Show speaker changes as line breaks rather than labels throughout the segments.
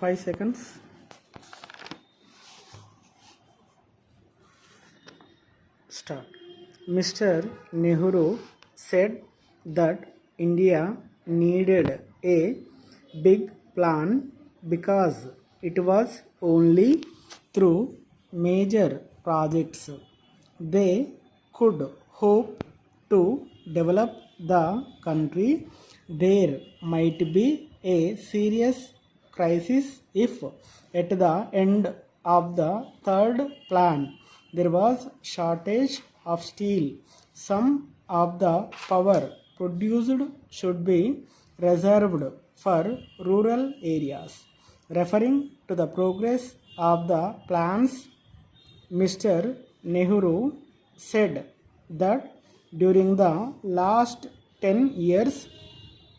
5 seconds. Start. Mr. Nehru said that India needed a big plan because it was only through major projects they could hope to develop the country. There might be a serious crisis if at the end of the third plan there was shortage of steel. Some of the power produced should be reserved for rural areas. Referring to the progress of the plans, Mr. Nehru said that during the last 10 years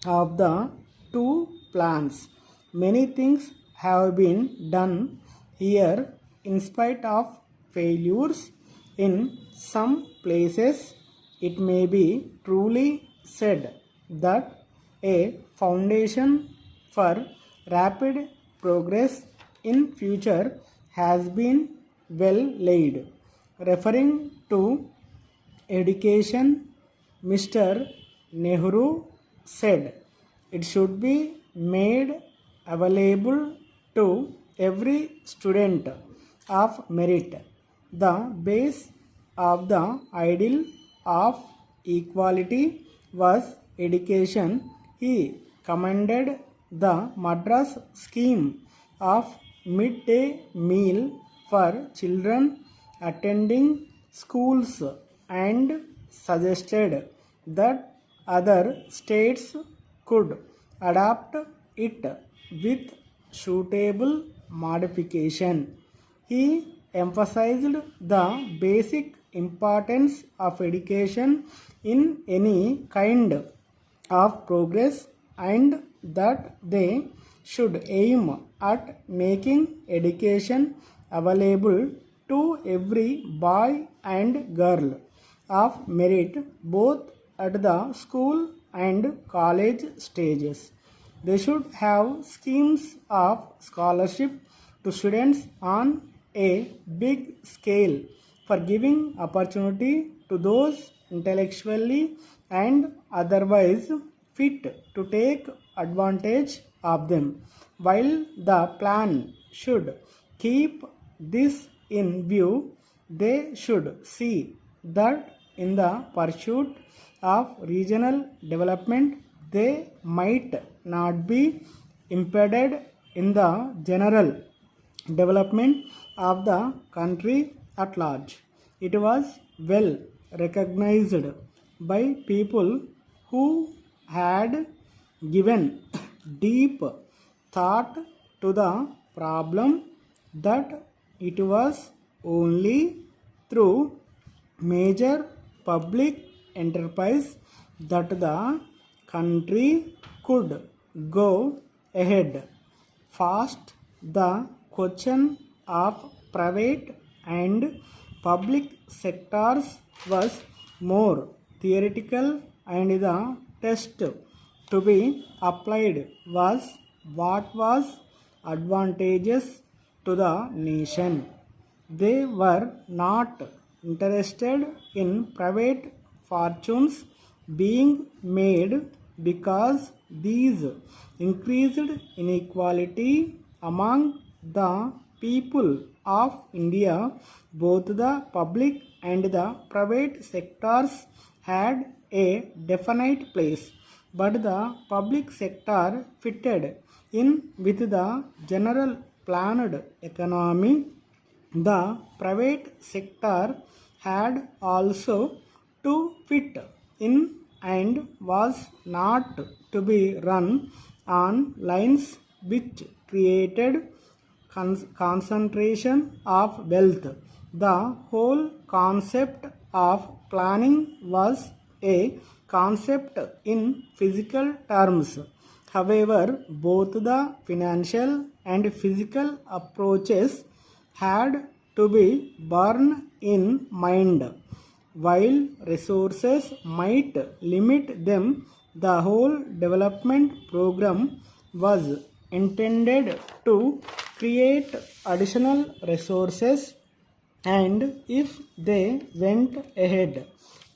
of the two plans, many things have been done here in spite of failures in some places. It may be truly said that a foundation for rapid progress in future has been well laid. Referring to education, Mr. Nehru said it should be made available to every student of merit. The base of the ideal of equality was education. He commended the Madras scheme of midday meal for children attending schools and suggested that other states could adopt it with suitable modification. He emphasized the basic importance of education in any kind of progress and that they should aim at making education available to every boy and girl of merit both at the school and college stages. They should have schemes of scholarship to students on a big scale for giving opportunity to those intellectually and otherwise fit to take advantage of them. While the plan should keep this in view, they should see that in the pursuit of regional development they might not be impeded in the general development of the country at large. It was well recognized by people who had given deep thought to the problem that it was only through major public enterprise that the country could go ahead fast. The question of private and public sectors was more theoretical and the test to be applied was what was advantageous to the nation. They were not interested in private fortunes being made because these increased inequality among the people of India. Both the public and the private sectors had a definite place, but the public sector fitted in with the general planned economy. The private sector had also to fit in and was not to be run on lines which created concentration of wealth. The whole concept of planning was a concept in physical terms. However, both the financial and physical approaches had to be borne in mind. While resources might limit them, the whole development program was intended to create additional resources, and if they went ahead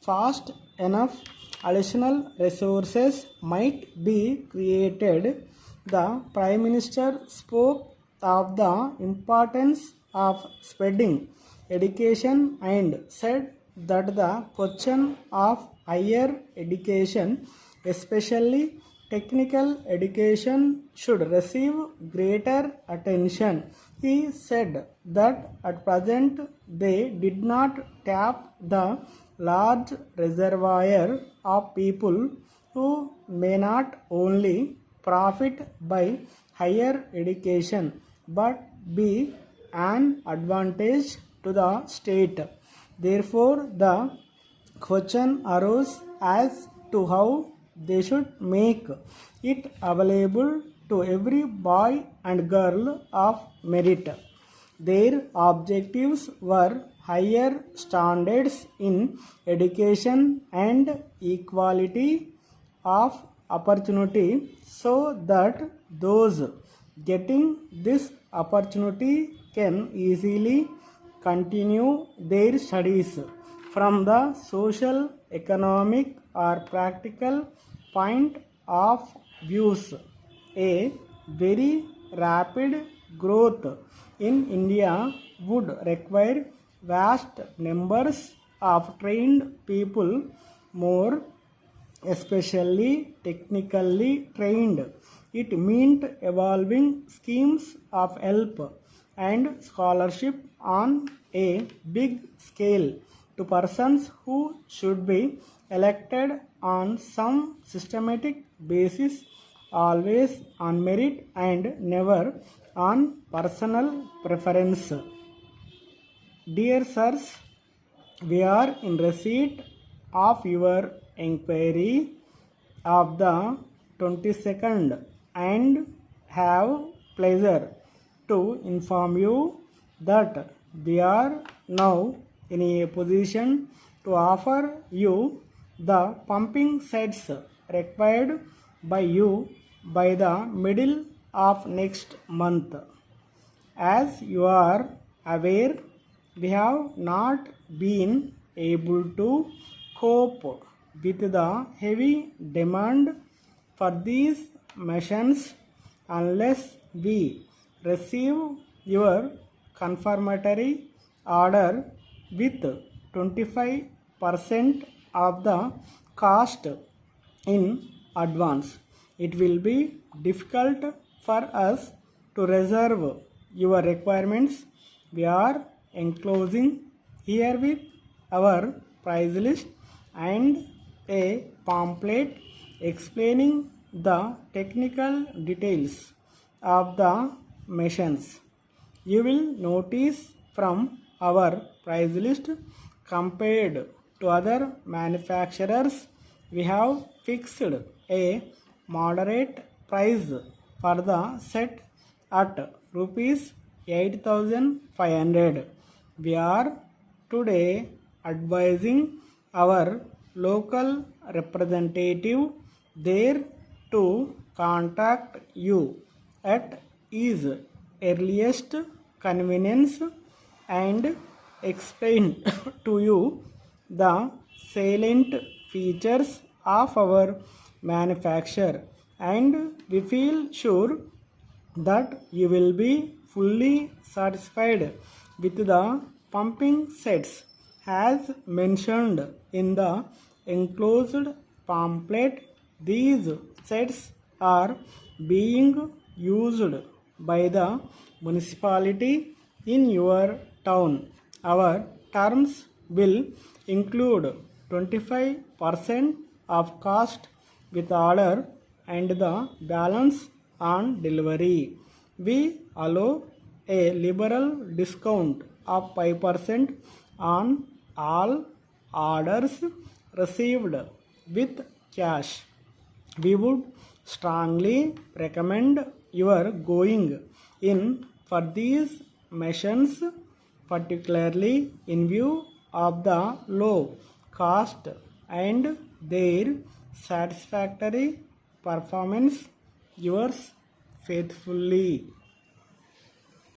fast enough, additional resources might be created. The Prime Minister spoke of the importance of spreading education and said that the question of higher education, especially technical education, should receive greater attention. He said that at present they did not tap the large reservoir of people who may not only profit by higher education but be an advantage to the state. Therefore, the question arose as to how they should make it available to every boy and girl of merit. Their objectives were higher standards in education and equality of opportunity so that those getting this opportunity can easily continue their studies. From the social, economic, or practical point of views, a very rapid growth in India would require vast numbers of trained people, more especially technically trained. It meant evolving schemes of help and scholarship on a big scale to persons who should be elected on some systematic basis, always on merit and never on personal preference. Dear sirs, we are in receipt of your inquiry of the 22nd and have pleasure to inform you that we are now in a position to offer you the pumping sets required by you by the middle of next month. As you are aware, we have not been able to cope with the heavy demand for these machines unless we receive your confirmatory order with 25% of the cost in advance. It will be difficult for us to reserve your requirements. We are enclosing herewith our price list and a pamphlet explaining the technical details of the machines. You will notice from our price list compared to other manufacturers, we have fixed a moderate price for the set at rupees 8,500. We are today advising our local representative there to contact you at his earliest convenience and explain to you the salient features of our manufacture, and we feel sure that you will be fully satisfied with the pumping sets as mentioned in the enclosed pamphlet. These sets are being used by the municipality in your town. Our terms will include 25% of cost with order and the balance on delivery. We allow a liberal discount of 5% on all orders received with cash. We would strongly recommend your going in for these machines, particularly in view of the low cost and their satisfactory performance. Yours faithfully.